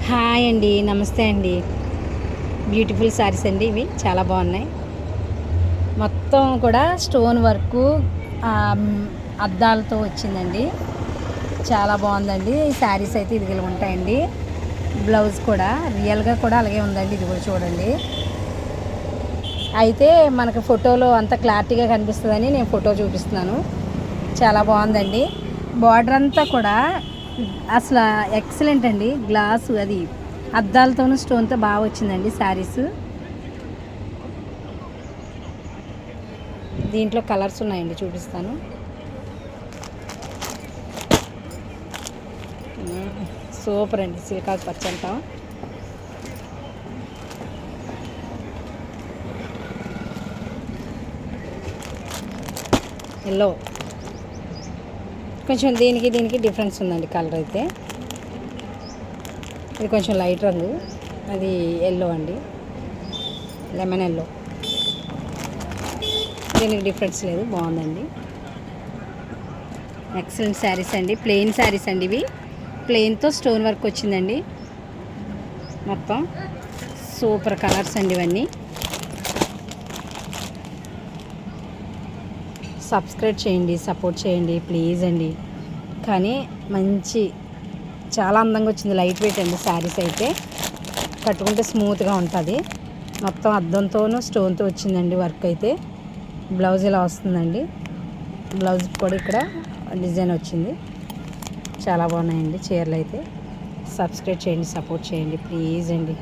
Hi అండి, నమస్తే అండి. బ్యూటిఫుల్ శారీస్ అండి, ఇవి చాలా బాగున్నాయి. మొత్తం కూడా స్టోన్ వర్క్ అద్దాలతో వచ్చిందండి. చాలా బాగుందండి. ఈ శారీస్ అయితే ఇదిగలు ఉంటాయండి. బ్లౌజ్ కూడా రియల్గా కూడా అలాగే ఉందండి. ఇది కూడా చూడండి. అయితే మనకు ఫోటోలో అంత క్లారిటీగా కనిపిస్తుందని నేను ఫోటో చూపిస్తున్నాను. చాలా బాగుందండి. బార్డర్ అంతా కూడా అసలు ఎక్సలెంట్ అండి. గ్లాసు అది అద్దాలతోనూ స్టోన్తో బాగా వచ్చిందండి శారీస్. దీంట్లో కలర్స్ ఉన్నాయండి, చూపిస్తాను. సూపర్ అండి. సిలికాకు పచ్చ అంటాం. ఎల్లో కొంచెం దీనికి డిఫరెన్స్ ఉందండి. కలర్ అయితే ఇది కొంచెం లైట్ రంగు, అది ఎల్లో అండి, లెమన్ ఎల్లో. దీనికి డిఫరెన్స్ లేదు, బాగుందండి. ఎక్సలెంట్ శారీస్ అండి. ప్లెయిన్ శారీస్ అండి ఇవి. ప్లెయిన్తో స్టోన్ వర్క్ వచ్చిందండి. మొత్తం సూపర్ కలర్స్ అండి ఇవన్నీ. సబ్స్క్రైబ్ చేయండి, సపోర్ట్ చేయండి ప్లీజ్ అండి. కానీ మంచి చాలా అందంగా వచ్చింది. లైట్ వెయిట్ అండి శారీస్ అయితే. కట్టుకుంటే స్మూత్గా ఉంటుంది. మొత్తం అద్దంతోనూ స్టోన్తో వచ్చిందండి వర్క్ అయితే. బ్లౌజ్ ఇలా వస్తుందండి. బ్లౌజ్ కూడా ఇక్కడ డిజైన్ వచ్చింది. చాలా బాగున్నాయండి చీరలు అయితే. సబ్స్క్రైబ్ చేయండి, సపోర్ట్ చేయండి ప్లీజ్ అండి.